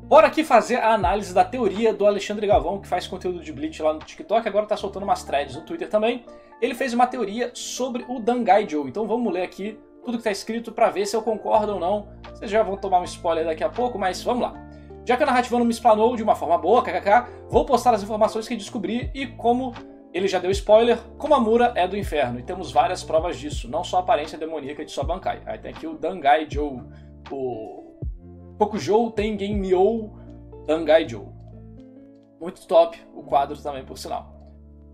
Bora aqui fazer a análise da teoria do Alexandre Galvão, que faz conteúdo de Bleach lá no TikTok, agora tá soltando umas threads no Twitter também. Ele fez uma teoria sobre o Dangai-Joe, então vamos ler aqui tudo que tá escrito pra ver se eu concordo ou não. Vocês já vão tomar um spoiler daqui a pouco, mas vamos lá. Já que a narrativa não me explanou de uma forma boa, kkk, vou postar as informações que descobri e como ele já deu spoiler, Komamura é do inferno, e temos várias provas disso, não só a aparência demoníaca de sua Bankai. Aí tem aqui o Dangai-Joe, o Kokujou Tengen Myou Dangai-Joe. Muito top o quadro também, por sinal.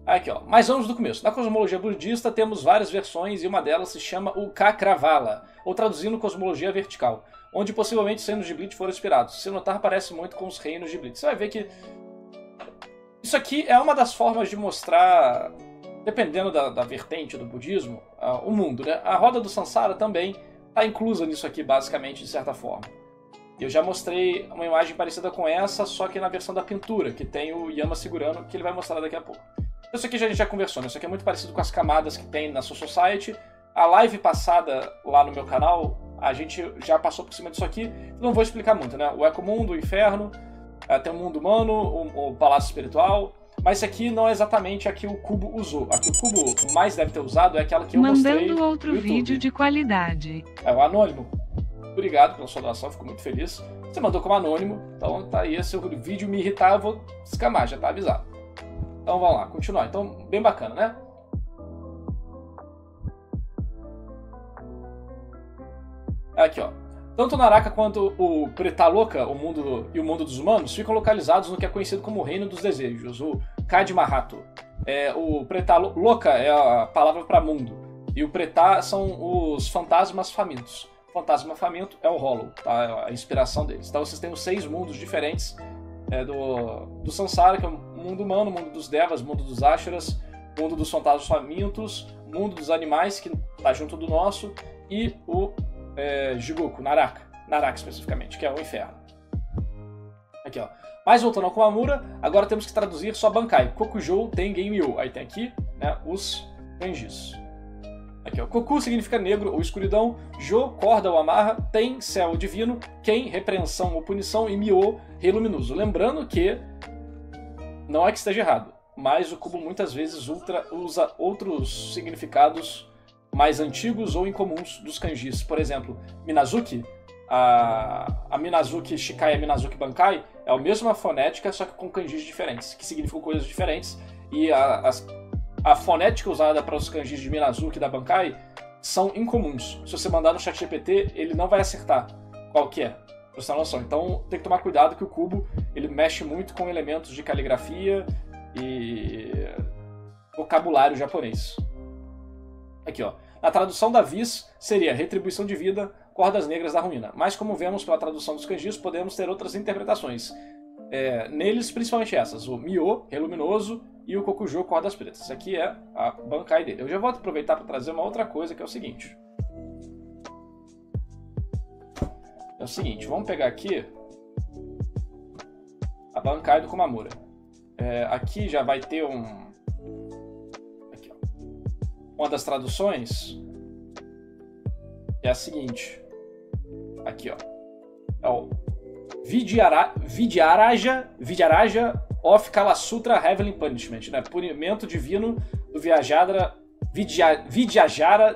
Aqui, ó. Mas vamos do começo. Na cosmologia budista temos várias versões e uma delas se chama o Cakravala, ou traduzindo cosmologia vertical, onde possivelmente os reinos de Bleach foram inspirados. Se notar, parece muito com os reinos de Bleach. Você vai ver que isso aqui é uma das formas de mostrar, dependendo da vertente do budismo, o mundo, né? A roda do Sansara também está inclusa nisso aqui, basicamente, de certa forma. Eu já mostrei uma imagem parecida com essa, só que na versão da pintura, que tem o Yama segurando, que ele vai mostrar daqui a pouco. Isso aqui a gente já conversou, né? Isso aqui é muito parecido com as camadas que tem na Soul Society. A live passada lá no meu canal, a gente já passou por cima disso aqui. Não vou explicar muito, né? O Ecomundo, o Inferno, tem o mundo humano, o Palácio Espiritual. Mas isso aqui não é exatamente a que o Cubo usou. A que o Cubo mais deve ter usado é aquela que eu mostrei. Mandando outro vídeo de qualidade. É o Anônimo. Obrigado pela sua doação, fico muito feliz. Você mandou como anônimo, então tá aí. Se o vídeo me irritar, eu vou descamar, já tá avisado. Então vamos lá, continuar. Então, bem bacana, né? Aqui, ó. Tanto o Naraka quanto o Pretaloka, o mundo dos humanos, ficam localizados no que é conhecido como o Reino dos Desejos, o Kadmahato. O Pretaloka é a palavra para mundo, e o Preta são os fantasmas famintos. O fantasma faminto é o Hollow, tá? É a inspiração deles. Então vocês têm os 6 mundos diferentes do Sansara, que é o mundo humano, o mundo dos Devas, o mundo dos Asheras, o mundo dos fantasmas famintos, o mundo dos animais, que tá junto do nosso, e o Jigoku, Naraka especificamente, que é o inferno. Aqui, ó. Mas voltando ao Komamura, agora temos que traduzir só Bankai. Kokujou Tengen Myou. Aí tem aqui, né, os kanjis. Aqui, ó. Koku significa negro ou escuridão, Jo, corda ou amarra, Ten, céu divino, Ken, repreensão ou punição, e Myo, rei luminoso. Lembrando que não é que esteja errado, mas o Kubo muitas vezes usa outros significados mais antigos ou incomuns dos kanjis. Por exemplo, Minazuki, a Minazuki Shikai e a Minazuki Bankai é a mesma fonética, só que com kanjis diferentes, que significam coisas diferentes, e a fonética usada para os kanjis de Minazuki e da Bankai são incomuns. Se você mandar no chat GPT, ele não vai acertar qual que é, pra você ter noção. Então tem que tomar cuidado que o Kubo ele mexe muito com elementos de caligrafia e vocabulário japonês. Aqui, ó. Na tradução da Viz seria retribuição de vida, cordas negras da ruína. Mas como vemos pela tradução dos kanjis, podemos ter outras interpretações. Neles, principalmente essas. O Myo, rei luminoso, e o Kokujou, cordas pretas. Essa aqui é a Bankai dele. Eu já vou aproveitar para trazer uma outra coisa, que é o seguinte. Vamos pegar aqui a Bankai do Komamura. Aqui já vai ter aqui, ó. Uma das traduções é a seguinte. Aqui, ó. É o Vidyaraja of Kala Sutra Heavenly Punishment, né? Punimento divino do Vidyajara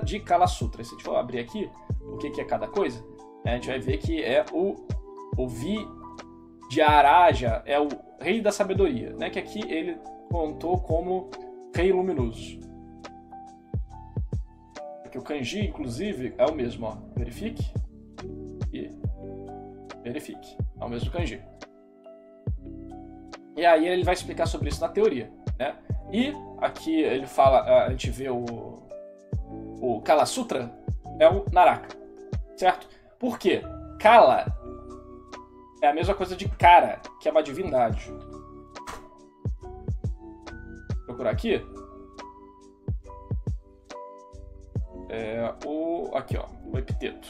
de Kala Sutra. Se a gente for abrir aqui o que é cada coisa, a gente vai ver que é o Vidyaraja, é o rei da sabedoria, né? Que aqui ele contou como rei luminoso. Aqui o kanji, inclusive, é o mesmo, ó. Verifique e verifique. É o mesmo kanji. E aí ele vai explicar sobre isso na teoria, né? E aqui ele fala, a gente vê o Kala Sutra é o Naraka, certo? Por quê? Kala é a mesma coisa de Kara, que é uma divindade. Vou procurar aqui. Aqui, ó, o epiteto.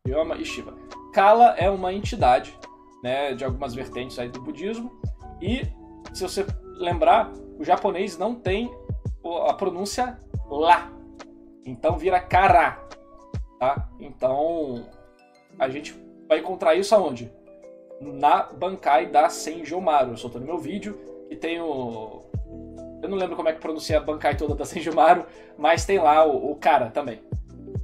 Yama e Shiva. Kala é uma entidade, né, de algumas vertentes aí do budismo. E, se você lembrar, o japonês não tem a pronúncia lá. Então vira Kara. Tá? Então, a gente vai encontrar isso aonde? na Bankai da Senjomaru. Eu soltando meu vídeo e tem o... Eu não lembro como é que pronuncia a Bankai toda da Senjomaru, mas tem lá o Kara também.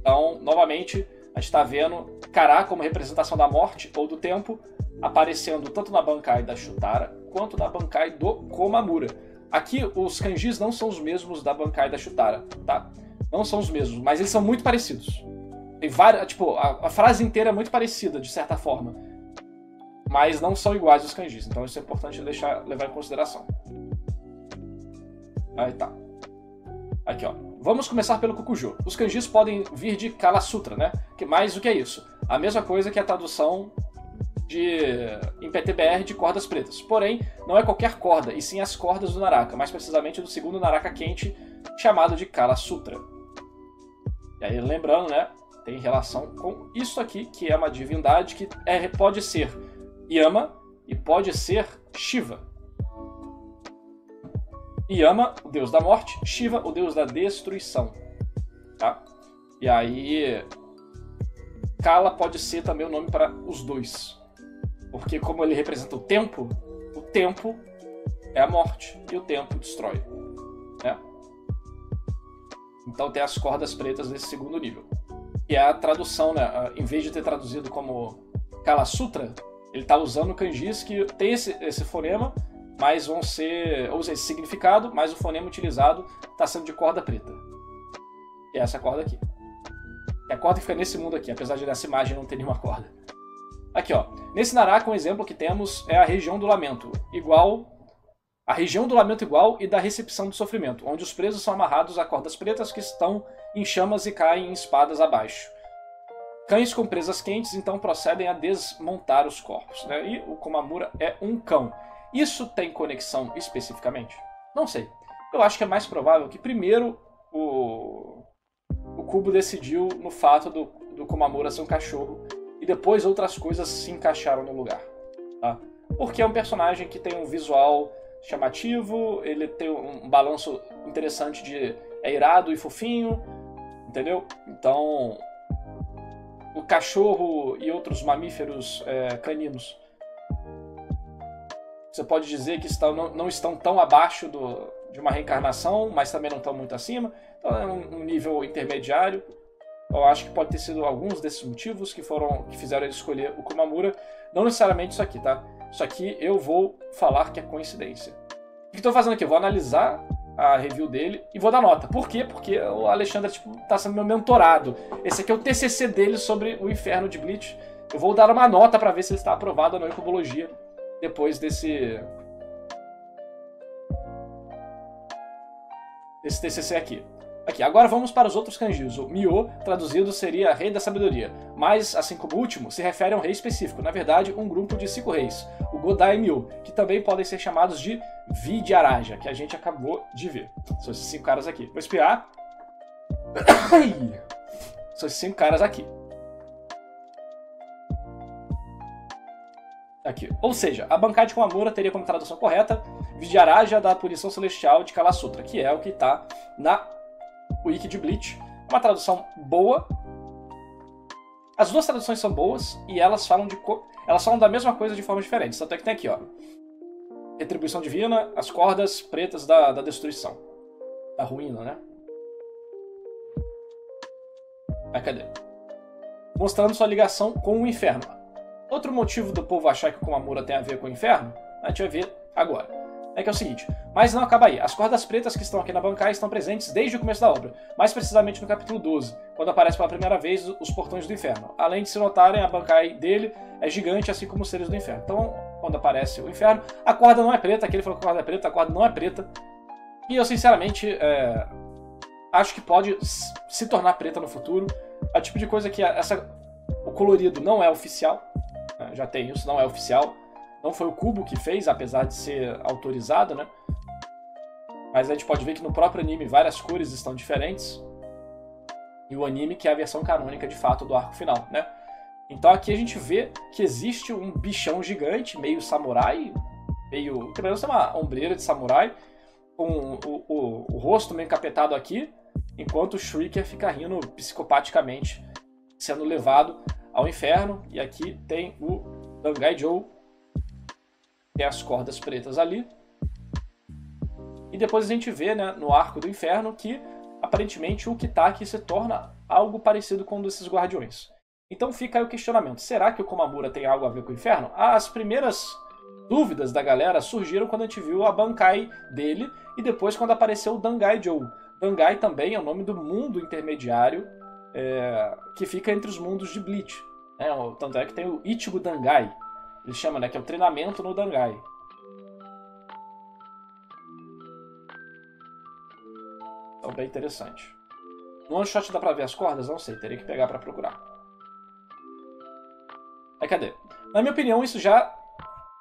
Então, novamente, a gente está vendo Kara como representação da morte ou do tempo, aparecendo tanto na Bankai da Shutara quanto na Bankai do Komamura. Aqui os kanjis não são os mesmos da Bankai da Shutara, tá? Não são os mesmos, mas eles são muito parecidos. Tem várias, tipo, a frase inteira é muito parecida, de certa forma. Mas não são iguais os kanjis, então isso é importante levar em consideração. Aí tá. Aqui, ó. Vamos começar pelo Kukujo. Os kanjis podem vir de Kala Sutra, né? Mais o que é isso? A mesma coisa que a tradução em PTBR de cordas pretas. Porém, não é qualquer corda, e sim as cordas do Naraka, mais precisamente do segundo Naraka quente, chamado de Kala Sutra. E aí, lembrando, né? Tem relação com isso aqui, que é uma divindade que pode ser Yama e pode ser Shiva. Yama, o deus da morte, Shiva, o deus da destruição. Tá? E aí, Kala pode ser também o nome para os dois. Porque como ele representa o tempo é a morte e o tempo destrói. Né? Então tem as cordas pretas nesse segundo nível. E a tradução, né? Em vez de ter traduzido como Kala Sutra, ele está usando kanjis que tem esse fonema, mas vão ser, ou seja, esse significado, mas o fonema utilizado está sendo de corda preta. E é essa corda aqui. É a corda que fica nesse mundo aqui, apesar de nessa imagem não ter nenhuma corda. Aqui, ó. Nesse Naraka, um exemplo que temos é a região do lamento. A região do lamento igual e da recepção do sofrimento, onde os presos são amarrados a cordas pretas que estão em chamas e caem em espadas abaixo. Cães com presas quentes, então, procedem a desmontar os corpos. Né? E o Komamura é um cão. Isso tem conexão especificamente? Não sei. Eu acho que é mais provável que primeiro o Kubo decidiu no fato do Komamura ser um cachorro e depois outras coisas se encaixaram no lugar. Tá? Porque é um personagem que tem um visual chamativo, ele tem um balanço interessante é irado e fofinho, entendeu? Então, o cachorro e outros mamíferos caninos, você pode dizer que não estão tão abaixo de uma reencarnação, mas também não estão muito acima, então é um nível intermediário. Eu acho que pode ter sido alguns desses motivos que fizeram ele escolher o Komamura, não necessariamente isso aqui, tá? Isso aqui eu vou falar que é coincidência. O que estou fazendo aqui? Eu vou analisar a review dele e vou dar nota. Por quê? Porque o Alexandre tá sendo meu mentorado. Esse aqui é o TCC dele sobre o inferno de Bleach. Eu vou dar uma nota para ver se ele está aprovado ou não em Kubologia depois desse TCC aqui. Agora vamos para os outros kanjis. O Myo, traduzido, seria Rei da Sabedoria, mas, assim como o último, se refere a um rei específico, na verdade, um grupo de 5 reis, o Godai Myo, que também podem ser chamados de Vidyaraja, que a gente acabou de ver. São esses 5 caras aqui. Vou espiar. São esses 5 caras aqui. Aqui. Ou seja, a Bankai de Komamura teria como tradução correta Vidyaraja da Punição Celestial de Kala Sutra, que é o que está na Wiki de Bleach. Uma tradução boa. As duas traduções são boas e elas falam da mesma coisa de formas diferentes. Tanto é que tem aqui, ó, Retribuição Divina, as cordas pretas da destruição. Da ruína, né? Aí, cadê? Mostrando sua ligação com o inferno. Outro motivo do povo achar que o Komamura tem a ver com o inferno, a gente vai ver agora. É que é o seguinte, mas não acaba aí. As cordas pretas que estão aqui na Bankai estão presentes desde o começo da obra, mais precisamente no capítulo 12, quando aparece pela primeira vez os portões do inferno. Além de se notarem, a Bankai dele é gigante, assim como os seres do inferno. Então, quando aparece o inferno, a corda não é preta, aqui ele falou que a corda é preta, a corda não é preta. E eu, sinceramente, acho que pode se tornar preta no futuro. É o tipo de coisa que o colorido não é oficial, já tem isso, não é oficial. Não foi o Kubo que fez, apesar de ser autorizado, né? Mas a gente pode ver que no próprio anime várias cores estão diferentes. E o anime que é a versão canônica, de fato, do arco final, né? Então aqui a gente vê que existe um bichão gigante, meio samurai, meio... pelo menos uma ombreira de samurai, com o rosto meio encapetado aqui, enquanto o Shrieker fica rindo psicopaticamente, sendo levado ao inferno. E aqui tem o Dangai Joe Tem as cordas pretas ali. E depois a gente vê, né, no Arco do Inferno que aparentemente o Kitaki se torna algo parecido com um desses guardiões. Então fica aí o questionamento. Será que o Komamura tem algo a ver com o Inferno? As primeiras dúvidas da galera surgiram quando a gente viu a Bankai dele e depois quando apareceu o Dangai Joe. Dangai também é o nome do mundo intermediário que fica entre os mundos de Bleach. Tanto é que tem o Ichigo Dangai. Ele chama, né, que é o treinamento no Dangai. Então, bem interessante. No one shot dá pra ver as cordas? Não sei, teria que pegar pra procurar. Cadê? Na minha opinião, isso já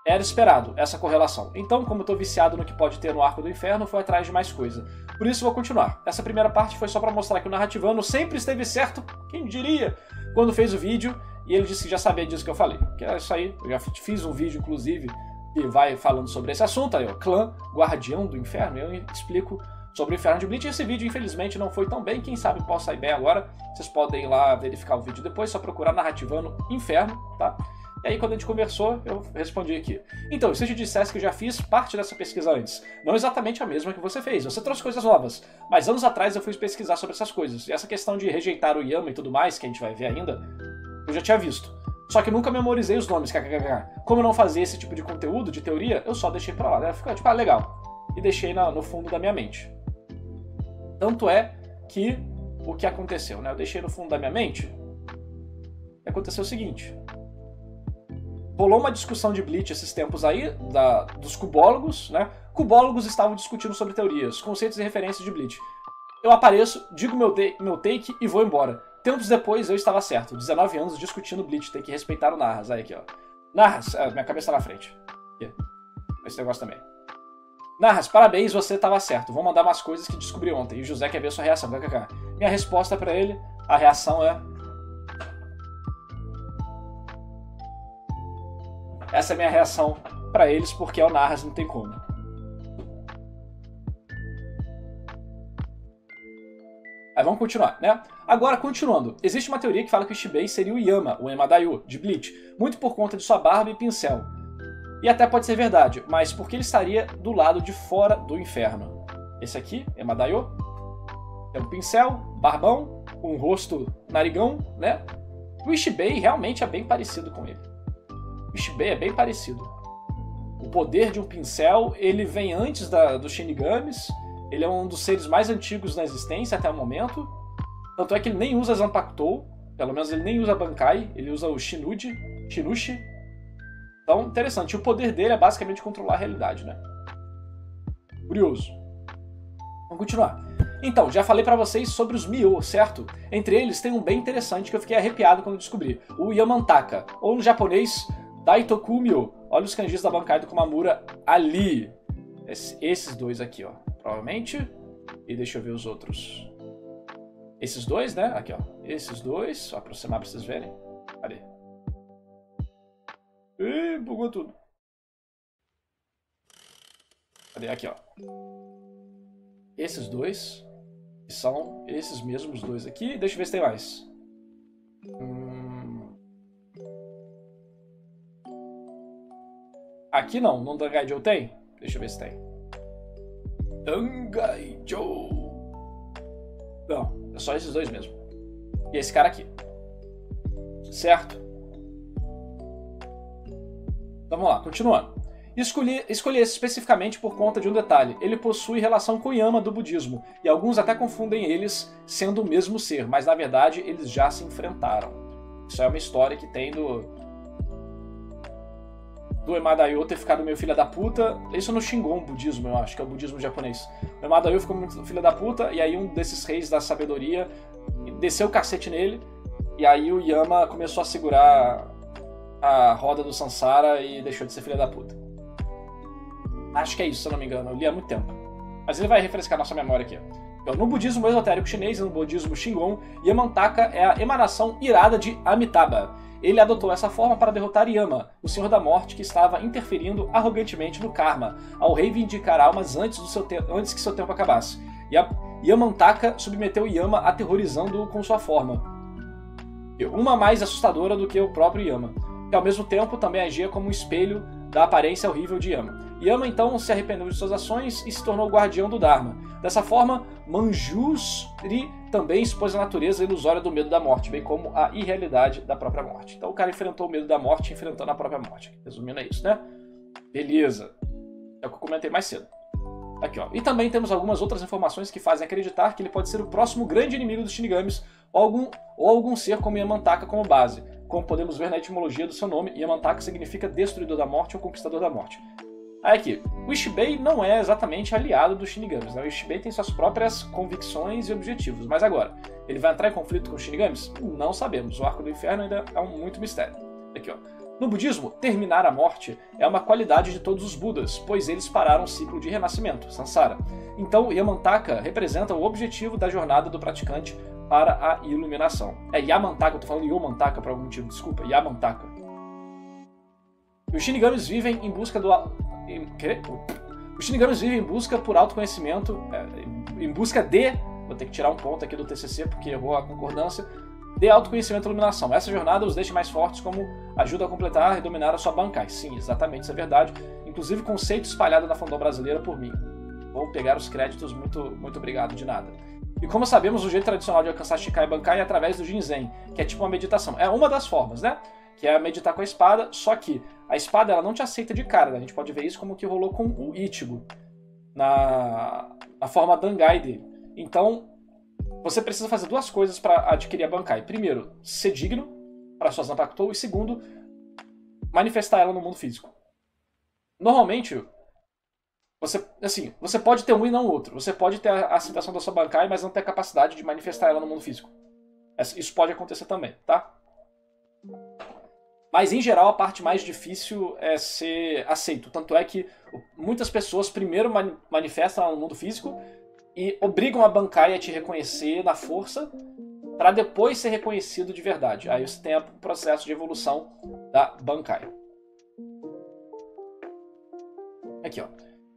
era esperado, essa correlação. Então, como eu tô viciado no que pode ter no Arco do Inferno, fui atrás de mais coisa. Por isso vou continuar. Essa primeira parte foi só pra mostrar que o Narrativano sempre esteve certo, quem diria, quando fez o vídeo, e ele disse que já sabia disso que eu falei. Que é isso aí, eu já fiz um vídeo, inclusive, que vai falando sobre esse assunto, aí, ó, Clã Guardião do Inferno, eu explico sobre o Inferno de Bleach. Esse vídeo, infelizmente, não foi tão bem, quem sabe possa sair bem agora. Vocês podem ir lá verificar o vídeo depois, só procurar Narrativano Inferno, tá? E aí, quando a gente conversou, eu respondi aqui. Então, se eu te dissesse que eu já fiz parte dessa pesquisa antes, não exatamente a mesma que você fez, você trouxe coisas novas, mas anos atrás eu fui pesquisar sobre essas coisas. E essa questão de rejeitar o Yama e tudo mais, que a gente vai ver ainda, eu já tinha visto. Só que nunca memorizei os nomes, kkkk. Como eu não fazia esse tipo de conteúdo, de teoria, eu só deixei pra lá, né? Ficou tipo, legal. E deixei no fundo da minha mente. Tanto é que o que aconteceu, né? Eu deixei no fundo da minha mente e aconteceu o seguinte. Rolou uma discussão de Bleach esses tempos aí, dos cubólogos, né? Cubólogos estavam discutindo sobre teorias, conceitos e referências de Bleach. Eu apareço, digo meu take e vou embora. Tempos depois eu estava certo, 19 anos discutindo Bleach, tem que respeitar o Narras. Aí aqui, ó. Narras, minha cabeça na frente. Aqui. Esse negócio também. Narras, parabéns, você estava certo. Vou mandar umas coisas que descobri ontem. E o José quer ver sua reação. Minha resposta pra ele, a reação é... Essa é a minha reação pra eles, porque é o Narras, não tem como. Aí vamos continuar, né? Agora, continuando. Existe uma teoria que fala que o Ishibei seria o Yama, o Emadayu, de Bleach, muito por conta de sua barba e pincel. E até pode ser verdade, mas porque ele estaria do lado de fora do inferno. Esse aqui, Emadayu, é um pincel, barbão, com um rosto narigão, né? O Ishibei realmente é bem parecido com ele. O Ishibei é bem parecido. O poder de um pincel, ele vem antes dos Shinigamis. Ele é um dos seres mais antigos na existência até o momento. Tanto é que ele nem usa Zanpakutou. Pelo menos ele nem usa Bankai. Ele usa o Shinushi. Então, interessante. O poder dele é basicamente controlar a realidade, né? Curioso. Vamos continuar. Então, já falei pra vocês sobre os Myo, certo? Entre eles tem um bem interessante que eu fiquei arrepiado quando descobri. O Yamantaka. Ou no japonês... Daitoku Myo. Olha os kanjis da Bankai do Komamura ali. Esses dois aqui, ó. Provavelmente. E deixa eu ver os outros. Esses dois, né? Aqui, ó. Esses dois. Vou aproximar pra vocês verem. Cadê? Ih, bugou tudo. Cadê? Aqui, ó. Esses dois. Que são esses mesmos dois aqui. Deixa eu ver se tem mais. Aqui não, no Dangai Joe tem? Deixa eu ver se tem. Dangai Joe. Não, é só esses dois mesmo. E esse cara aqui. Certo? Então vamos lá, continuando. Escolhi esse especificamente por conta de um detalhe. Ele possui relação com o Yama do budismo. E alguns até confundem eles sendo o mesmo ser. Mas na verdade eles já se enfrentaram. Isso é uma história que tem do Emadayu ter ficado meio filha da puta. Isso no Shingon budismo, eu acho, que é o budismo japonês. O Emadayu ficou muito filha da puta, e aí um desses reis da sabedoria desceu o cacete nele, e aí o Yama começou a segurar a roda do Sansara e deixou de ser filha da puta. Acho que é isso, se eu não me engano, eu li há muito tempo. Mas ele vai refrescar nossa memória aqui. Então, no budismo esotérico chinês e no budismo Shingon, Yamantaka é a emanação irada de Amitabha. Ele adotou essa forma para derrotar Yama, o Senhor da Morte que estava interferindo arrogantemente no karma, ao reivindicar almas antes que seu tempo acabasse. Yamantaka submeteu Yama aterrorizando-o com sua forma, uma mais assustadora do que o próprio Yama, que ao mesmo tempo também agia como um espelho da aparência horrível de Yama. Yama então se arrependeu de suas ações e se tornou o guardião do Dharma. Dessa forma, Manjushri também expôs a natureza ilusória do medo da morte, bem como a irrealidade da própria morte. Então o cara enfrentou o medo da morte enfrentando a própria morte. Resumindo, é isso, né? Beleza. É o que eu comentei mais cedo. Aqui, ó. E também temos algumas outras informações que fazem acreditar que ele pode ser o próximo grande inimigo dos Shinigamis ou algum ser como Yamantaka como base. Como podemos ver na etimologia do seu nome, Yamantaka significa destruidor da morte ou conquistador da morte. Aí aqui, o Ishibei não é exatamente aliado dos Shinigamis, né? O Ishibei tem suas próprias convicções e objetivos, mas agora, ele vai entrar em conflito com os Shinigamis? Não sabemos, o Arco do Inferno ainda é muito mistério. Aqui, ó. No budismo, terminar a morte é uma qualidade de todos os Budas, pois eles pararam o ciclo de renascimento, Samsara. Então, Yamantaka representa o objetivo da jornada do praticante para a iluminação. É Yamantaka, eu tô falando Yomantaka por algum motivo, desculpa, Yamantaka. Os Shinigamis vivem em busca do... Os Shinigamis vivem em busca por autoconhecimento, em busca de... Vou ter que tirar um ponto aqui do TCC porque errou a concordância. De autoconhecimento e iluminação. Essa jornada os deixa mais fortes como ajuda a completar e dominar a sua Bankai. Sim, exatamente, isso é verdade. Inclusive conceito espalhado na fandom brasileira por mim. Vou pegar os créditos, muito obrigado, de nada. E como sabemos, o jeito tradicional de alcançar Shikai e Bankai é através do Jinzen, que é tipo uma meditação. É uma das formas, né? Que é meditar com a espada, só que a espada ela não te aceita de cara, né? A gente pode ver isso como que rolou com o Ichigo, na forma Dangai dele. Então, você precisa fazer duas coisas para adquirir a Bankai. Primeiro, ser digno para sua Zanpakutou, e segundo, manifestar ela no mundo físico. Normalmente, você pode ter um e não o outro. Você pode ter a aceitação da sua Bankai, mas não ter a capacidade de manifestar ela no mundo físico. Isso pode acontecer também, tá? Mas, em geral, a parte mais difícil é ser aceito. Tanto é que muitas pessoas primeiro manifestam ela no mundo físico e obrigam a Bankai a te reconhecer na força para depois ser reconhecido de verdade. Aí você tem o processo de evolução da Bankai. Aqui, ó.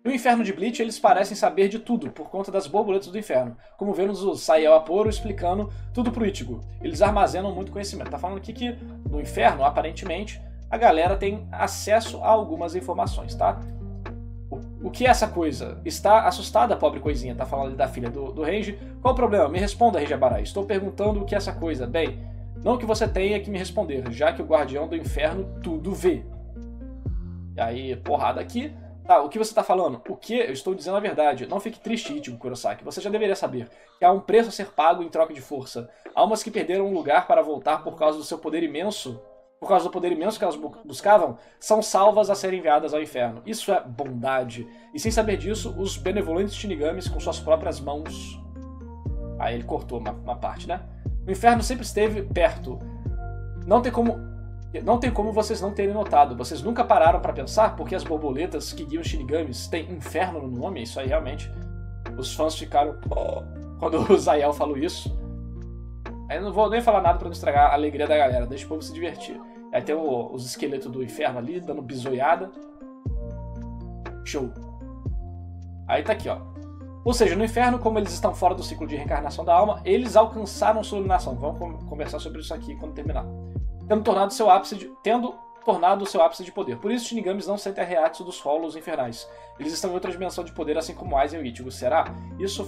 No Inferno de Bleach, eles parecem saber de tudo, por conta das borboletas do inferno. Como vemos o Sayel Aporo explicando tudo pro Ichigo. Eles armazenam muito conhecimento. Tá falando aqui que no inferno, aparentemente, a galera tem acesso a algumas informações, tá? O que é essa coisa? Está assustada a pobre coisinha, tá falando ali da filha do Renji. Qual o problema? Me responda, Renji Abarai. Estou perguntando o que é essa coisa. Bem, não que você tenha que me responder, já que o guardião do inferno tudo vê. E aí, porrada aqui. Tá, o que você está falando? O que? Eu estou dizendo a verdade. Não fique triste, Ichigo Kurosaki. Você já deveria saber que há um preço a ser pago em troca de força. Almas que perderam um lugar para voltar por causa do seu poder imenso, por causa do poder imenso que elas buscavam, são salvas a serem enviadas ao inferno. Isso é bondade. E sem saber disso, os benevolentes Shinigamis com suas próprias mãos... Aí ele cortou uma parte, né? O inferno sempre esteve perto. Não tem como vocês não terem notado. Vocês nunca pararam para pensar porque as borboletas que guiam os Shinigamis têm inferno no nome? Isso aí realmente... Os fãs ficaram... Quando o Zayel falou isso. Aí eu não vou nem falar nada para não estragar a alegria da galera. Deixa o povo se divertir. Aí tem os esqueletos do inferno ali, dando bisoiada. Show. Aí tá aqui, ó. Ou seja, no inferno, como eles estão fora do ciclo de reencarnação da alma, eles alcançaram sua iluminação. Vamos conversar sobre isso aqui quando terminar. Tendo tornado o seu ápice de poder. Por isso, os Shinigamis não sentem a Reiatsu dos rolos infernais. Eles estão em outra dimensão de poder, assim como Aizen e o Ichigo. Será? Esse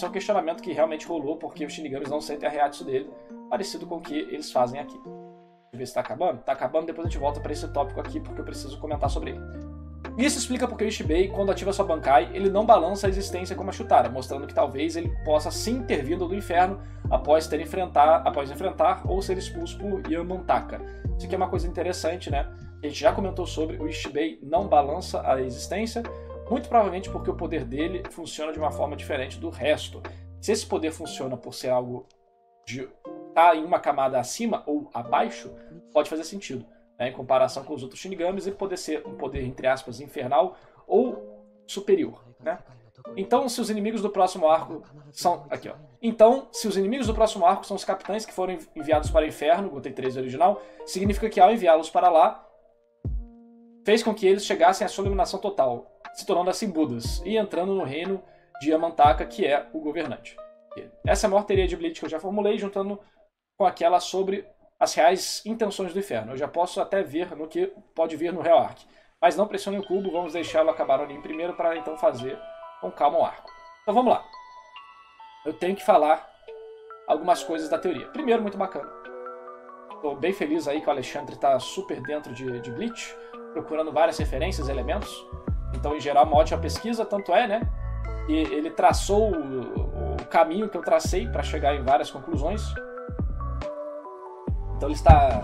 é um questionamento que realmente rolou, porque os Shinigamis não sentem a Reiatsu dele, parecido com o que eles fazem aqui. Deixa eu ver se tá acabando. Tá acabando, depois a gente volta para esse tópico aqui, porque eu preciso comentar sobre ele. Isso explica porque o Ishibei, quando ativa sua Bankai, ele não balança a existência como a Chutara, mostrando que talvez ele possa sim ter vindo do inferno após enfrentar ou ser expulso por Yamantaka. Isso aqui é uma coisa interessante, né? A gente já comentou sobre o Ishibei não balança a existência, muito provavelmente porque o poder dele funciona de uma forma diferente do resto. Se esse poder funciona por ser algo de estar em uma camada acima ou abaixo, pode fazer sentido. Em comparação com os outros Shinigamis, e poder ser um poder, entre aspas, infernal ou superior, né? Então, se os inimigos do próximo arco são... Aqui, ó. Então, se os inimigos do próximo arco são os capitães que foram enviados para o inferno, botei 3 original, significa que ao enviá-los para lá, fez com que eles chegassem à sua iluminação total, se tornando assim Budas, e entrando no reino de Yamantaka, que é o governante. Essa é a maior teoria de Bleach que eu já formulei, juntando com aquela sobre as reais intenções do inferno. Eu já posso até ver no que pode vir no Real Arc. Mas não pressione o cubo, vamos deixá-lo acabar ali em primeiro para então fazer com calma o arco. Então vamos lá. Eu tenho que falar algumas coisas da teoria. Primeiro, muito bacana. Estou bem feliz aí que o Alexandre está super dentro de Bleach, procurando várias referências, elementos. Então, em geral, uma ótima pesquisa, tanto é, né? E ele traçou o caminho que eu tracei para chegar em várias conclusões. Então ele está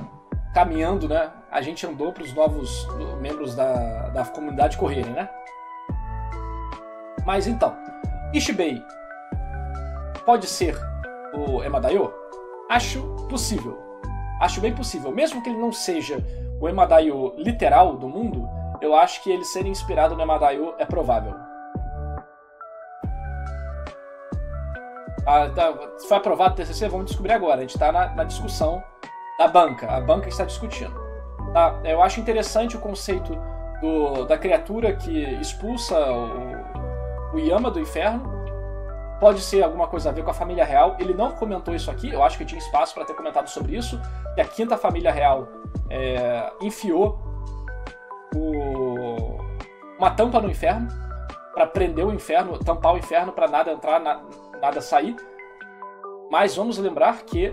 caminhando, né? A gente andou para os novos membros da comunidade correrem, né? Mas então, Ishibei pode ser o Emadaio? Acho possível. Acho bem possível. Mesmo que ele não seja o Emadaio literal do mundo, eu acho que ele ser inspirado no Emadaio é provável. Se foi aprovado o TCC, vamos descobrir agora. A gente está na discussão da banca. A banca está discutindo. Tá? Eu acho interessante o conceito da criatura que expulsa o Yama do inferno. Pode ser alguma coisa a ver com a família real. Ele não comentou isso aqui. Eu acho que tinha espaço para ter comentado sobre isso. Que a quinta família real enfiou uma tampa no inferno para prender o inferno, tampar o inferno para nada entrar, nada sair. Mas vamos lembrar que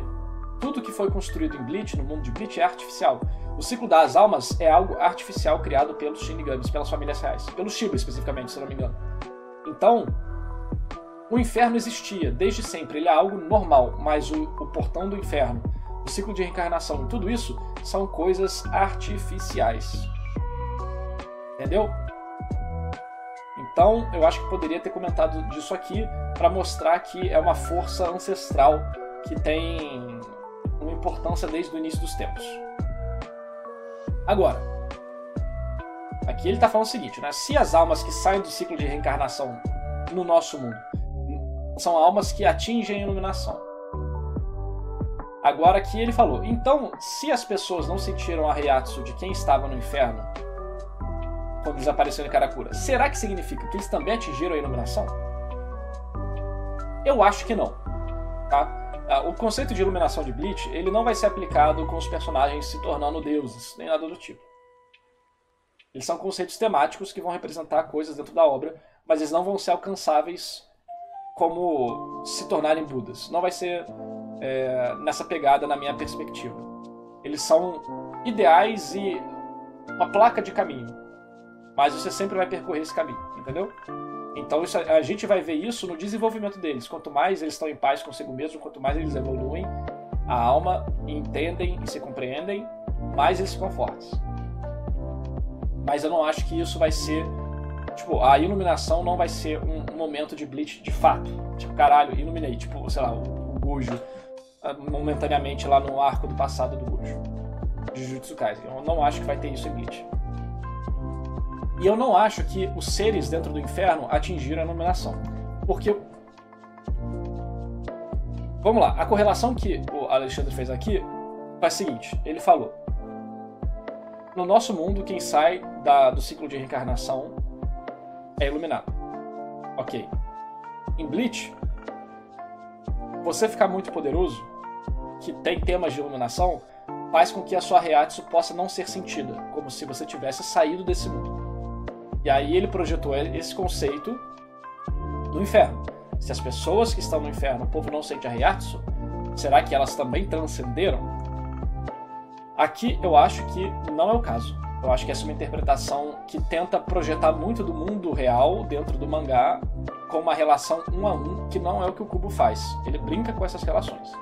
tudo que foi construído em Bleach, no mundo de Bleach, é artificial. O ciclo das almas é algo artificial criado pelos Shinigamis, pelas famílias reais. Pelo Shiba, especificamente, se não me engano. Então, o inferno existia desde sempre. Ele é algo normal, mas o portão do inferno, o ciclo de reencarnação e tudo isso são coisas artificiais. Entendeu? Então, eu acho que poderia ter comentado disso aqui para mostrar que é uma força ancestral que tem uma importância desde o início dos tempos. Agora, aqui ele está falando o seguinte, né? Se as almas que saem do ciclo de reencarnação no nosso mundo são almas que atingem a iluminação. Agora aqui ele falou, então, se as pessoas não sentiram a Reiatsu de quem estava no inferno quando eles apareceram em Karakura, será que significa que eles também atingiram a iluminação? Eu acho que não. Tá? O conceito de iluminação de Bleach, ele não vai ser aplicado com os personagens se tornando deuses, nem nada do tipo. Eles são conceitos temáticos que vão representar coisas dentro da obra, mas eles não vão ser alcançáveis como se tornarem Budas. Não vai ser nessa pegada na minha perspectiva. Eles são ideais e uma placa de caminho. Mas você sempre vai percorrer esse caminho, entendeu? Então a gente vai ver isso no desenvolvimento deles. Quanto mais eles estão em paz consigo mesmo, quanto mais eles evoluem a alma, entendem e se compreendem, mais eles ficam fortes. Mas eu não acho que isso vai ser... Tipo, a iluminação não vai ser um momento de Bleach de fato. Tipo, caralho, iluminei. Tipo, sei lá, o Gojo momentaneamente lá no arco do passado do Gojo. De Jujutsu Kaisen. Eu não acho que vai ter isso em Bleach. E eu não acho que os seres dentro do inferno atingiram a iluminação. Porque... Vamos lá, a correlação que o Alexandre fez aqui foi a seguinte. Ele falou: no nosso mundo, quem sai do ciclo de reencarnação é iluminado. Ok. Em Bleach, você ficar muito poderoso, que tem temas de iluminação, faz com que a sua Reiatsu possa não ser sentida, como se você tivesse saído desse mundo. E aí ele projetou esse conceito no inferno. Se as pessoas que estão no inferno, o povo não sente a Reiatsu, será que elas também transcenderam? Aqui eu acho que não é o caso. Eu acho que essa é uma interpretação que tenta projetar muito do mundo real dentro do mangá com uma relação 1 a 1, que não é o que o Kubo faz. Ele brinca com essas relações.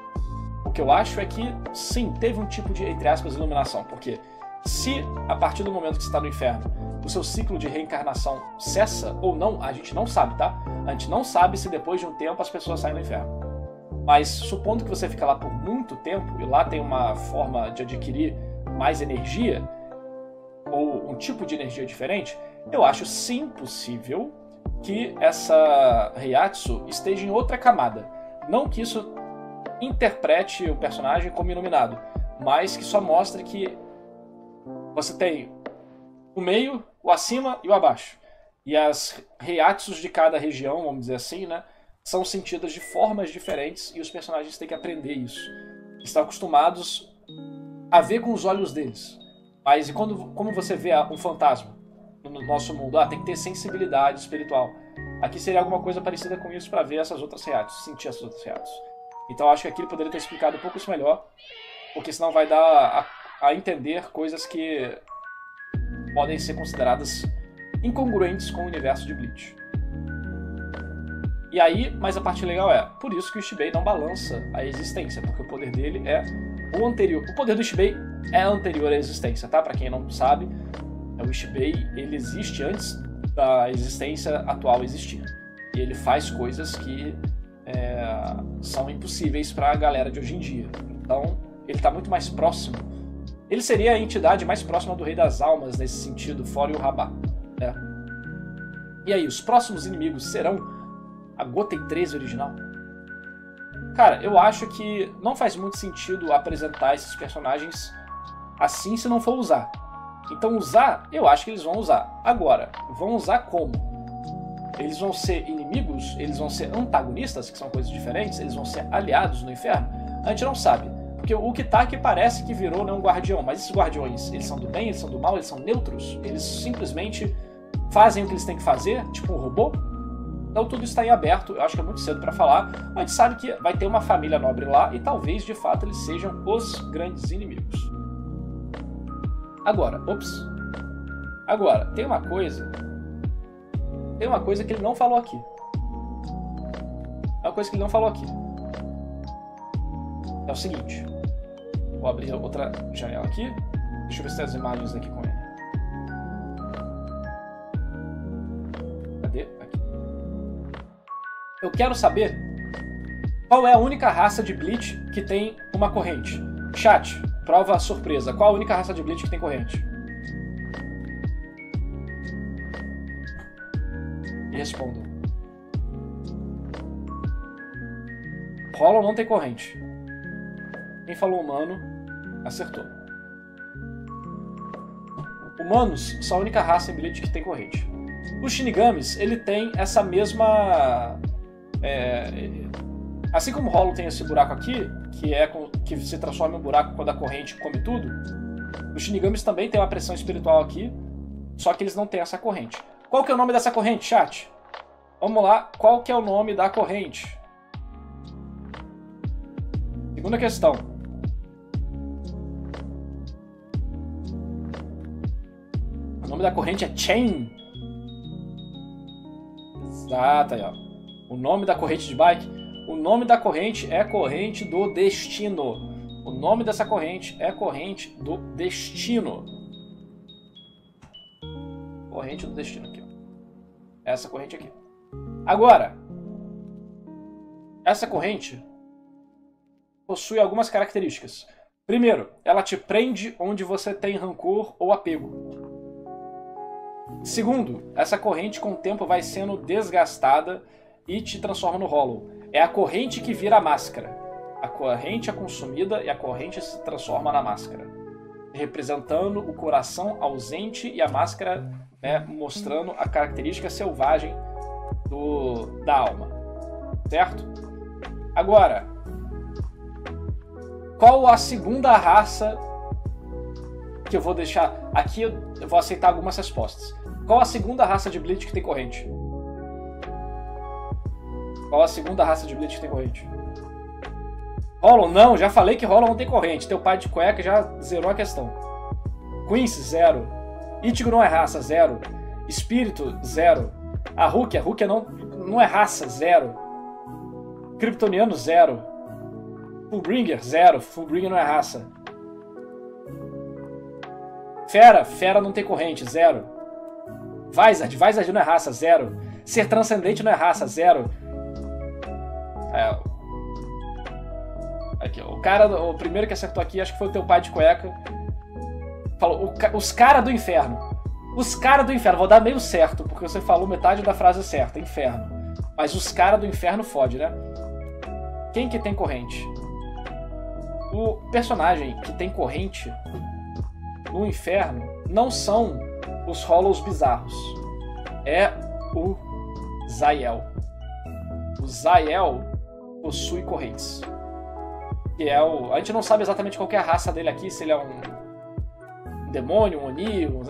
O que eu acho é que, sim, teve um tipo de, entre aspas, iluminação. Porque se, a partir do momento que você está no inferno, o seu ciclo de reencarnação cessa ou não, a gente não sabe, tá? A gente não sabe se depois de um tempo as pessoas saem do inferno. Mas supondo que você fica lá por muito tempo e lá tem uma forma de adquirir mais energia, ou um tipo de energia diferente, eu acho sim possível que essa Reiatsu esteja em outra camada. Não que isso interprete o personagem como iluminado, mas que só mostre que você tem o meio, o acima e o abaixo. E as Reiatsus de cada região, vamos dizer assim, né, são sentidas de formas diferentes e os personagens têm que aprender isso. Estão acostumados a ver com os olhos deles. Mas e como você vê um fantasma no nosso mundo? Tem que ter sensibilidade espiritual. Aqui seria alguma coisa parecida com isso para ver essas outras realidades, sentir essas outras realidades. Então acho que aqui ele poderia ter explicado um pouco isso melhor, porque senão vai dar a entender coisas que podem ser consideradas incongruentes com o universo de Bleach. E aí, mas a parte legal por isso que o Ishibei não balança a existência, porque o poder dele é o anterior. O poder do Ishibei é anterior à existência, tá? Pra quem não sabe, o Ishibei, ele existe antes da existência atual existir. E ele faz coisas que são impossíveis pra galera de hoje em dia. Então, ele tá muito mais próximo. Ele seria a entidade mais próxima do Rei das Almas nesse sentido, fora o Rabá. Né? E aí, os próximos inimigos serão a Goten 13 original? Cara, eu acho que não faz muito sentido apresentar esses personagens assim se não for usar. Então usar, eu acho que eles vão usar. Agora, vão usar como? Eles vão ser inimigos? Eles vão ser antagonistas, que são coisas diferentes? Eles vão ser aliados no inferno? A gente não sabe. Porque o Kitaki parece que virou um guardião, mas esses guardiões, eles são do bem, eles são do mal, eles são neutros? Eles simplesmente fazem o que eles têm que fazer, tipo um robô? Então tudo está em aberto, eu acho que é muito cedo para falar, mas a gente sabe que vai ter uma família nobre lá e talvez de fato eles sejam os grandes inimigos. Agora, tem uma coisa que ele não falou aqui. É o seguinte, vou abrir outra janela aqui, deixa eu ver se tem as imagens aqui com ele. Cadê? Aqui. Eu quero saber qual é a única raça de Bleach que tem uma corrente. Chat, prova surpresa. Qual a única raça de Bleach que tem corrente? E respondam. Hollow não tem corrente. Quem falou humano, acertou. Humanos são a única raça em Bleach que tem corrente. Os Shinigamis, ele tem essa mesma... assim como o Hollow tem esse buraco aqui, que se transforma em um buraco quando a corrente come tudo, os Shinigamis também tem uma pressão espiritual aqui, só que eles não têm essa corrente. Qual que é o nome dessa corrente, chat? Vamos lá, qual que é o nome da corrente? Segunda questão. O nome da corrente é Chain. Exato, aí, ó. O nome da corrente de bike. O nome da corrente é corrente do destino. O nome dessa corrente é corrente do destino. Corrente do destino aqui, ó. Essa corrente aqui. Agora, essa corrente possui algumas características. Primeiro, ela te prende onde você tem rancor ou apego. Segundo, essa corrente com o tempo vai sendo desgastada e te transforma no Hollow. É a corrente que vira a máscara. A corrente é consumida e a corrente se transforma na máscara, representando o coração ausente e a máscara, né, mostrando a característica selvagem da alma. Certo? Agora, qual a segunda raça que eu vou deixar... Aqui eu vou aceitar algumas respostas. Qual a segunda raça de Bleach que tem corrente? Qual a segunda raça de Bleach que tem corrente? Hollow? Não, já falei que Hollow não tem corrente. Teu pai de cueca já zerou a questão. Quincy, 0. Ichigo não é raça, 0. Espírito, 0. A Rukia não é raça, 0. Kryptoniano, 0. Fullbringer, 0. Fullbringer não é raça. Fera não tem corrente, 0. Vizard não é raça, 0. Ser transcendente não é raça, 0. Aqui, o primeiro que acertou aqui, acho que foi o teu pai de cueca. Falou, os caras do inferno. Os caras do inferno, vou dar meio certo, porque você falou metade da frase certa, inferno. Mas os caras do inferno fode, né? Quem que tem corrente? O personagem que tem corrente no inferno não são os Hollows bizarros. É o Zael. O Zael possui correntes. Que é a gente não sabe exatamente qual que é a raça dele aqui, se ele é um demônio, um Oni, um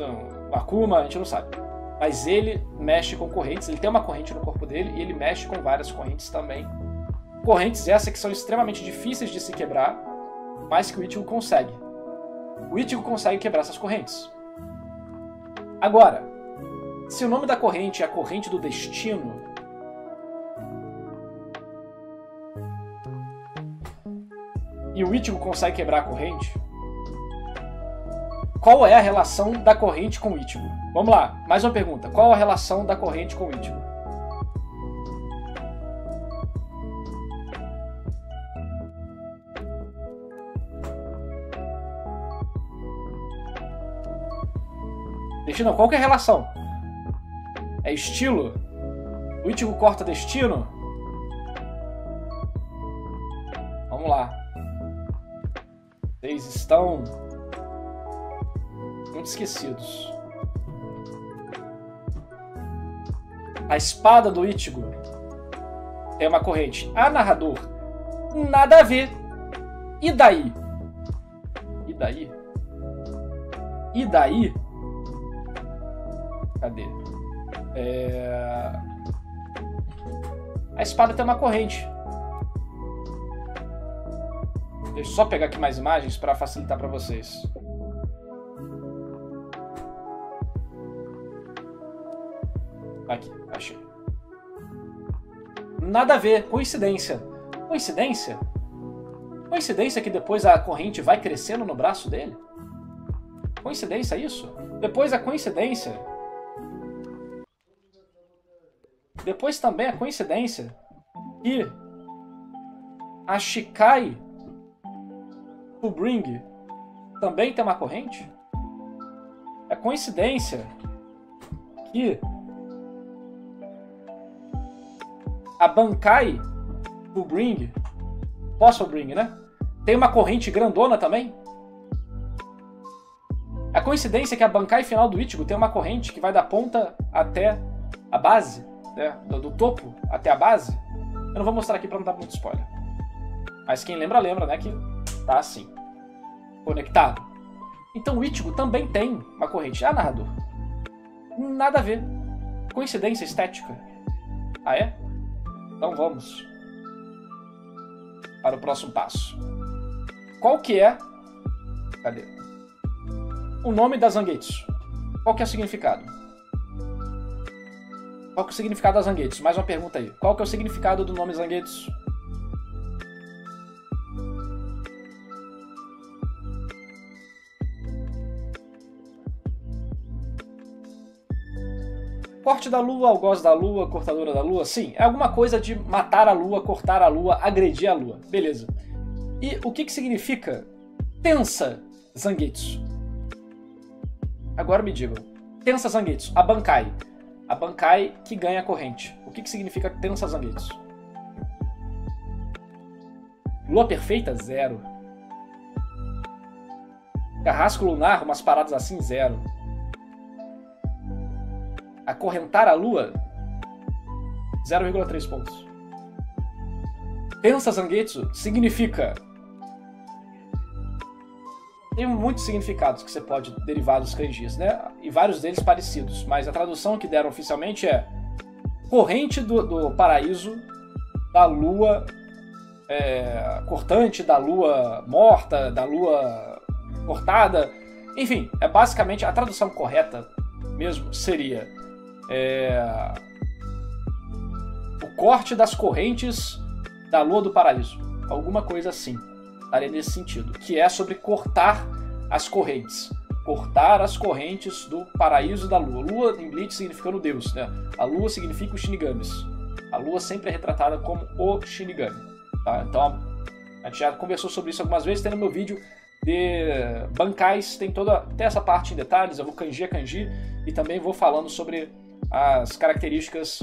Akuma, a gente não sabe. Mas ele mexe com correntes, ele tem uma corrente no corpo dele e ele mexe com várias correntes também. Correntes essas que são extremamente difíceis de se quebrar, mas que o Ichigo consegue. O Ichigo consegue quebrar essas correntes. Agora, se o nome da corrente é a corrente do destino, e o Ichigo consegue quebrar a corrente, qual é a relação da corrente com o Ichigo? Vamos lá, mais uma pergunta. Qual a relação da corrente com o Ichigo? Destino, qual que é a relação? É estilo? O Ichigo corta destino? Vamos lá. Vocês estão muito esquecidos. A espada do Ichigo tem uma corrente. Ah, narrador, nada a ver. E daí? E daí? E daí? Cadê? A espada tem uma corrente. Deixa eu só pegar aqui mais imagens para facilitar para vocês. Aqui, achei. Nada a ver, coincidência. Coincidência? Coincidência que depois a corrente vai crescendo no braço dele? Coincidência isso? Depois a coincidência... Depois também a coincidência que a Shikai Fullbring também tem uma corrente? É coincidência que a Bankai Fullbring, Fullbring, né? Tem uma corrente grandona também? A coincidência é que a Bankai final do Ichigo tem uma corrente que vai da ponta até a base, né? Do topo até a base. Eu não vou mostrar aqui para não dar muito spoiler. Mas quem lembra, lembra, né? Que tá assim, conectado. Então o Ichigo também tem uma corrente. Ah, narrador, nada a ver. Coincidência estética. Ah, é? Então vamos para o próximo passo. Qual que é... Cadê? O nome da Zangetsu. Qual que é o significado? Qual que é o significado da Zangetsu? Mais uma pergunta aí. Qual que é o significado do nome Zangetsu? Corte da lua, algoz da lua, cortadora da lua. Sim, é alguma coisa de matar a lua, cortar a lua, agredir a lua. Beleza. E o que significa Tensa Zangetsu? Agora me digam. Tensa Zangetsu, a Bankai. A Bankai que ganha a corrente. O que significa Tensa Zangetsu? Lua perfeita? Zero. Carrasco lunar, umas paradas assim? Zero. Acorrentar a lua? 0,3 pontos. Tensa Zangetsu significa... Tem muitos significados que você pode derivar dos kanjis, né? E vários deles parecidos. Mas a tradução que deram oficialmente é corrente do paraíso, da lua cortante, da lua morta, da lua cortada. Enfim, é basicamente a tradução correta mesmo seria o corte das correntes da lua do paraíso. Alguma coisa assim. Estaria nesse sentido, que é sobre cortar as correntes. Cortar as correntes do paraíso da lua. Lua em Bleach significando Deus, né? A lua significa os Shinigamis. A lua sempre é retratada como o Shinigami. Tá? Então a gente já conversou sobre isso algumas vezes, tem no meu vídeo de Bankais, tem essa parte em detalhes, eu vou kanji a kanji e também vou falando sobre as características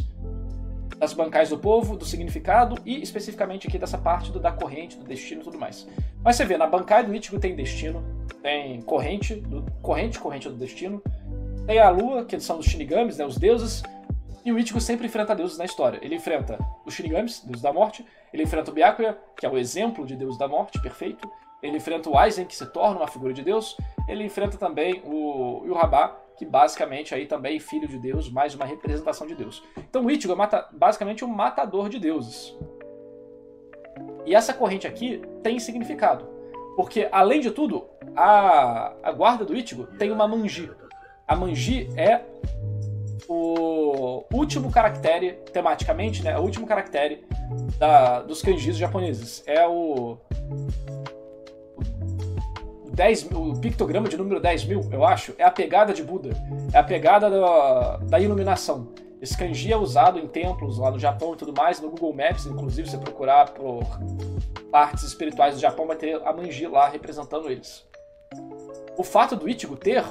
das bancais do povo, do significado e especificamente aqui dessa parte da corrente, do destino e tudo mais. Mas você vê, na bancai do Ichigo tem destino, tem corrente do destino, tem a lua, que são os Shinigamis, né, os deuses, E o Ichigo sempre enfrenta deuses na história. Ele enfrenta os Shinigamis, deus da morte. Ele enfrenta o Byakuya, que é o exemplo de deus da morte, perfeito. Ele enfrenta o Aizen, que se torna uma figura de deus. Ele enfrenta também o Yuraba, que basicamente aí também é filho de Deus, mais uma representação de Deus. Então o Ichigo é basicamente um matador de deuses. E essa corrente aqui tem significado. Porque, além de tudo, a guarda do Ichigo tem uma Manji. A Manji é o último caractere, tematicamente, né? O último caractere dos kanjis japoneses. É o pictograma de número 10.000, eu acho, é a pegada de Buda. É a pegada da iluminação. Esse kanji é usado em templos lá no Japão e tudo mais. No Google Maps, inclusive, se você procurar por partes espirituais do Japão, vai ter a Manji lá representando eles. O fato do Ichigo ter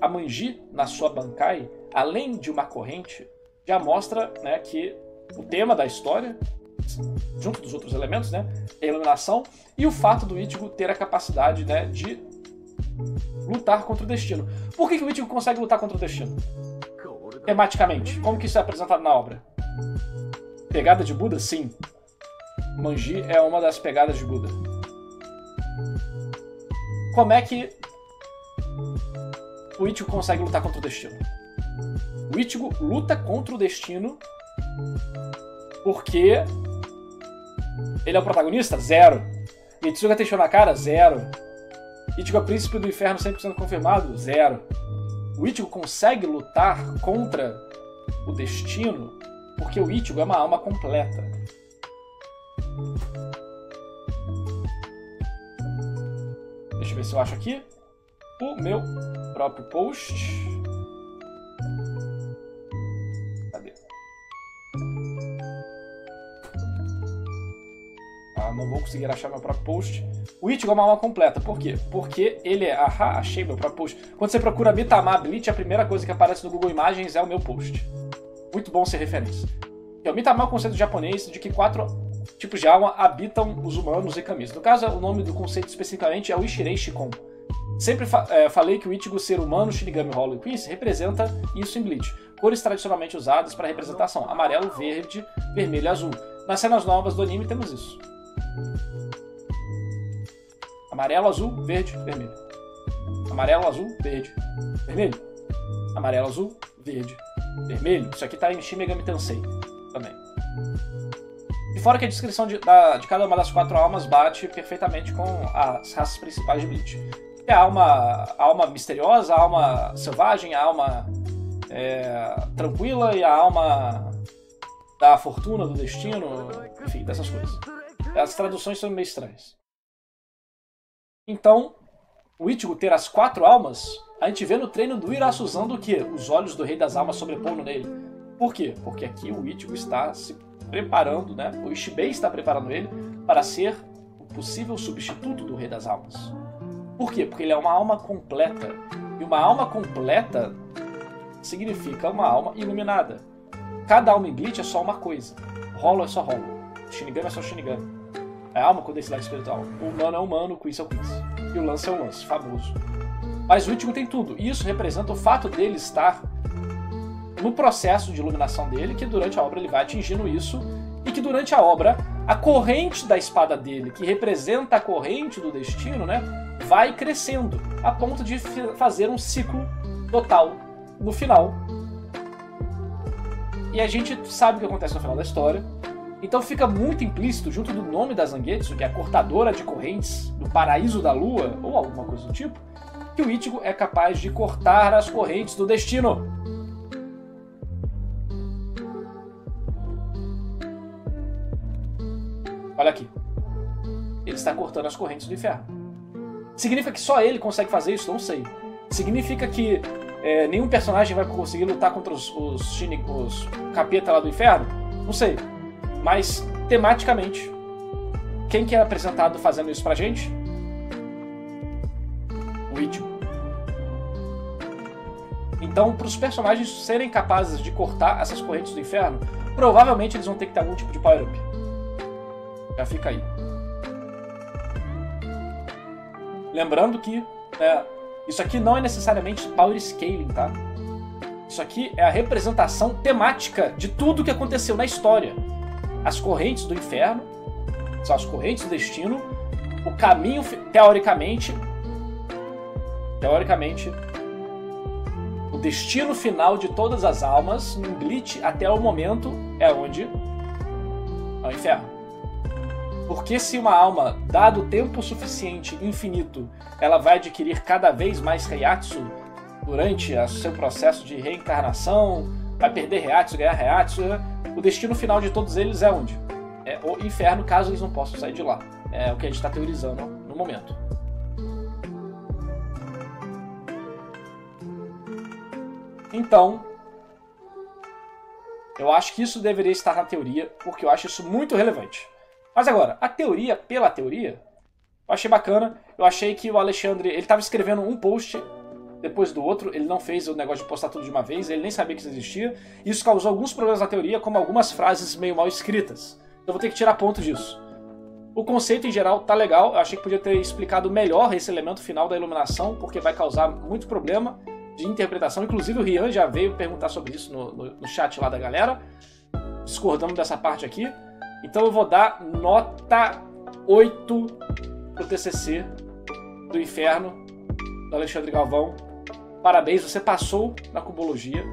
a Manji na sua Bankai, além de uma corrente, já mostra, né, que o tema da história, junto dos outros elementos, né, é a iluminação, e o fato do Ichigo ter a capacidade, né, de lutar contra o destino. Por que o Ichigo consegue lutar contra o destino? Tematicamente, como que isso é apresentado na obra? Pegada de Buda? Sim. Manji é uma das pegadas de Buda. Como é que o Ichigo consegue lutar contra o destino? O Ichigo luta contra o destino porque ele é o protagonista? Zero. Yetsuga Tensho na cara? Zero. Ichigo é príncipe do inferno 100% confirmado? Zero. O Ichigo consegue lutar contra o destino porque o Ichigo é uma alma completa. Deixa eu ver se eu acho aqui o meu próprio post. Cadê? Não vou conseguir achar meu próprio post. O Ichigo é uma alma completa. Por quê? Porque ele é... achei meu próprio post. Quando você procura Mitama Bleach, a primeira coisa que aparece no Google Imagens é o meu post. Muito bom ser referência. O Mitama é um conceito japonês de que 4 tipos de alma habitam os humanos e kamis. No caso, o nome do conceito especificamente é o Ishirei Shikon. Sempre falei que o Ichigo, ser humano, Shinigami, Hollow e Quincy, representa isso em Bleach. Cores tradicionalmente usadas para representação: amarelo, verde, vermelho e azul. Nas cenas novas do anime temos isso. Amarelo, azul, verde, vermelho. Amarelo, azul, verde, vermelho. Amarelo, azul, verde, vermelho. Isso aqui tá em Shin Megami Tensei também. E fora que a descrição de cada uma das 4 almas bate perfeitamente com as raças principais de Bleach. É a alma misteriosa, a alma selvagem, a alma tranquila e a alma da fortuna, do destino, enfim, dessas coisas. As traduções são meio estranhas. Então, o Ichigo ter as 4 almas, a gente vê no treino do Irasuzan do que? Os olhos do Rei das Almas sobrepondo nele. Por quê? Porque aqui o Ichigo está se preparando, né? O Ishibei está preparando ele para ser o possível substituto do Rei das Almas. Por quê? Porque ele é uma alma completa. E uma alma completa significa uma alma iluminada. Cada alma em Bleach é só uma coisa. Hollow é só Hollow. Shinigami é só Shinigami. É alma com densidade espiritual. O humano é humano, o Quincy é o Quincy. E o lance é o lance, famoso. Mas o Ichigo tem tudo. E isso representa o fato dele estar no processo de iluminação dele, que durante a obra ele vai atingindo isso, e que durante a obra, a corrente da espada dele, que representa a corrente do destino, né, vai crescendo, a ponto de fazer um ciclo total no final. E a gente sabe o que acontece no final da história. Então fica muito implícito, junto do nome da Zangetsu, que é a cortadora de correntes do paraíso da lua, ou alguma coisa do tipo, que o Ichigo é capaz de cortar as correntes do destino. Olha aqui. Ele está cortando as correntes do inferno. Significa que só ele consegue fazer isso? Não sei. Significa que nenhum personagem vai conseguir lutar contra os capeta lá do inferno? Não sei. Mas, tematicamente, quem que é apresentado fazendo isso pra gente? O Ichigo. Então, para os personagens serem capazes de cortar essas correntes do inferno, provavelmente eles vão ter que ter algum tipo de power-up. Já fica aí. Lembrando que isso aqui não é necessariamente power scaling, tá? Isso aqui é a representação temática de tudo que aconteceu na história. As correntes do inferno, são as correntes do destino, o caminho, teoricamente, o destino final de todas as almas, num glitch até o momento, é onde? É o inferno. Porque se uma alma, dado tempo suficiente, infinito, ela vai adquirir cada vez mais Reiatsu durante o seu processo de reencarnação, vai perder Reiatsu, ganhar Reiatsu, o destino final de todos eles é onde? É o inferno, caso eles não possam sair de lá. É o que a gente está teorizando no momento. Então, eu acho que isso deveria estar na teoria, porque eu acho isso muito relevante. Mas agora, a teoria pela teoria, eu achei bacana. Eu achei que o Alexandre, ele estava escrevendo um post depois do outro, ele não fez o negócio de postar tudo de uma vez, ele nem sabia que isso existia. Isso causou alguns problemas na teoria, como algumas frases meio mal escritas. Então eu vou ter que tirar ponto disso. O conceito em geral tá legal, eu achei que podia ter explicado melhor esse elemento final da iluminação, porque vai causar muito problema de interpretação. Inclusive o Rian já veio perguntar sobre isso no chat lá da galera, discordando dessa parte aqui. Então eu vou dar nota 8 pro TCC do Inferno, do Alexandre Galvão. Parabéns, você passou na cubologia.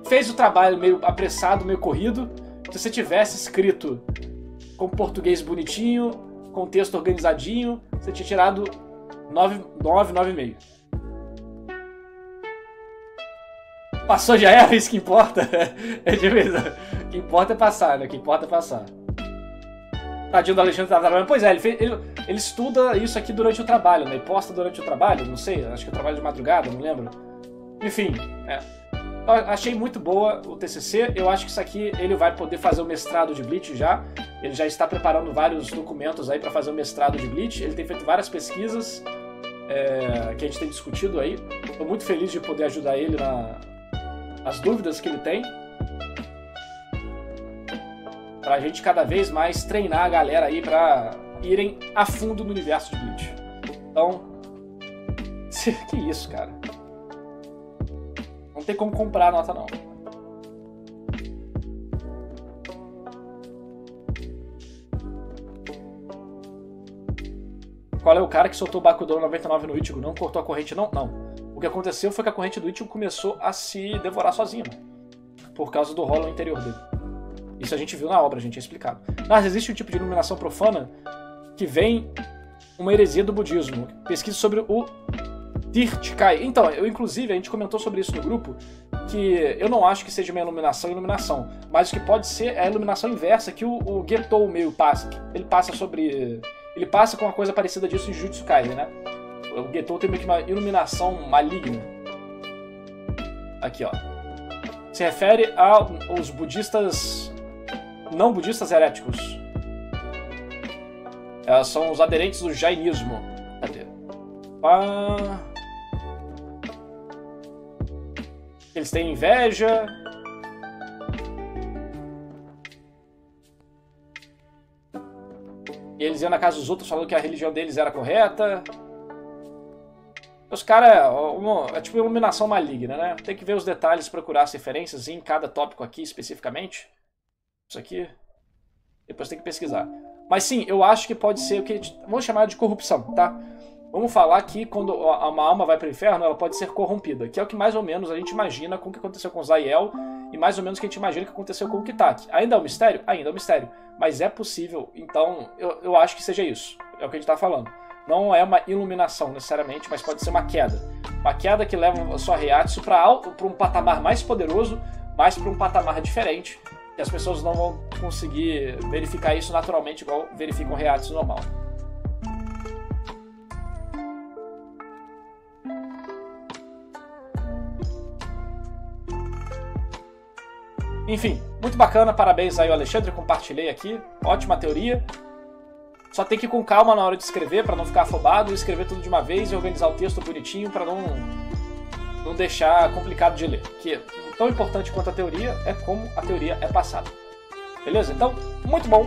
Fez o trabalho meio apressado, meio corrido. Se você tivesse escrito com português bonitinho, com texto organizadinho, você tinha tirado 9,5. Passou já é, isso que importa. É de vez. O que importa é passar, né? O que importa é passar. Tadinho do Alexandre tá trabalhando. Pois é, ele estuda isso aqui durante o trabalho, né? E posta durante o trabalho, não sei, acho que é trabalho de madrugada, não lembro. Enfim, eu achei muito boa o TCC. Eu acho que isso aqui ele vai poder fazer o mestrado de Bleach já. Ele já está preparando vários documentos aí para fazer o mestrado de Bleach. Ele tem feito várias pesquisas que a gente tem discutido aí. Estou muito feliz de poder ajudar ele nas dúvidas que ele tem, pra gente cada vez mais treinar a galera aí pra irem a fundo no universo de Bleach. Então, que isso, cara. Não tem como comprar a nota, não. Qual é o cara que soltou o Bakudou 99 no Ichigo? Não cortou a corrente, não? Não. O que aconteceu foi que a corrente do Ichigo começou a se devorar sozinha, por causa do rolo interior dele. Isso a gente viu na obra, a gente tinha explicado. Mas existe um tipo de iluminação profana que vem uma heresia do budismo. Pesquisa sobre o Tirtikai. Então, inclusive, a gente comentou sobre isso no grupo, que eu não acho que seja uma iluminação, mas o que pode ser é a iluminação inversa que o Getou meio passa. Ele passa com uma coisa parecida disso em Jujutsu Kaisen, né? O Getou tem meio que uma iluminação maligna. Aqui, ó. Se refere aos budistas... não budistas heréticos. São os aderentes do jainismo. Cadê? Eles têm inveja. E eles iam na casa dos outros falando que a religião deles era correta. Os caras é tipo iluminação maligna, né? Tem que ver os detalhes, procurar as referências em cada tópico aqui especificamente. Isso aqui, depois tem que pesquisar. Mas sim, eu acho que pode ser o que vamos chamar de corrupção, tá? Vamos falar que quando uma alma vai para o inferno, ela pode ser corrompida, que é o que mais ou menos a gente imagina com o que aconteceu com Zaiel e mais ou menos o que a gente imagina que aconteceu com o Kitaki. Ainda é um mistério? Ainda é um mistério. Mas é possível, então eu acho que seja isso. É o que a gente tá falando. Não é uma iluminação necessariamente, mas pode ser uma queda. Uma queda que leva a sua Reiatsu para um patamar mais poderoso, mas para um patamar diferente. E as pessoas não vão conseguir verificar isso naturalmente igual verificam o Reiatsu normal. Enfim, muito bacana, parabéns aí ao Alexandre, compartilhei aqui, ótima teoria. Só tem que ir com calma na hora de escrever, para não ficar afobado, e escrever tudo de uma vez e organizar o texto bonitinho para não deixar complicado de ler. Que tão importante quanto a teoria é como a teoria é passada. Beleza? Então, muito bom.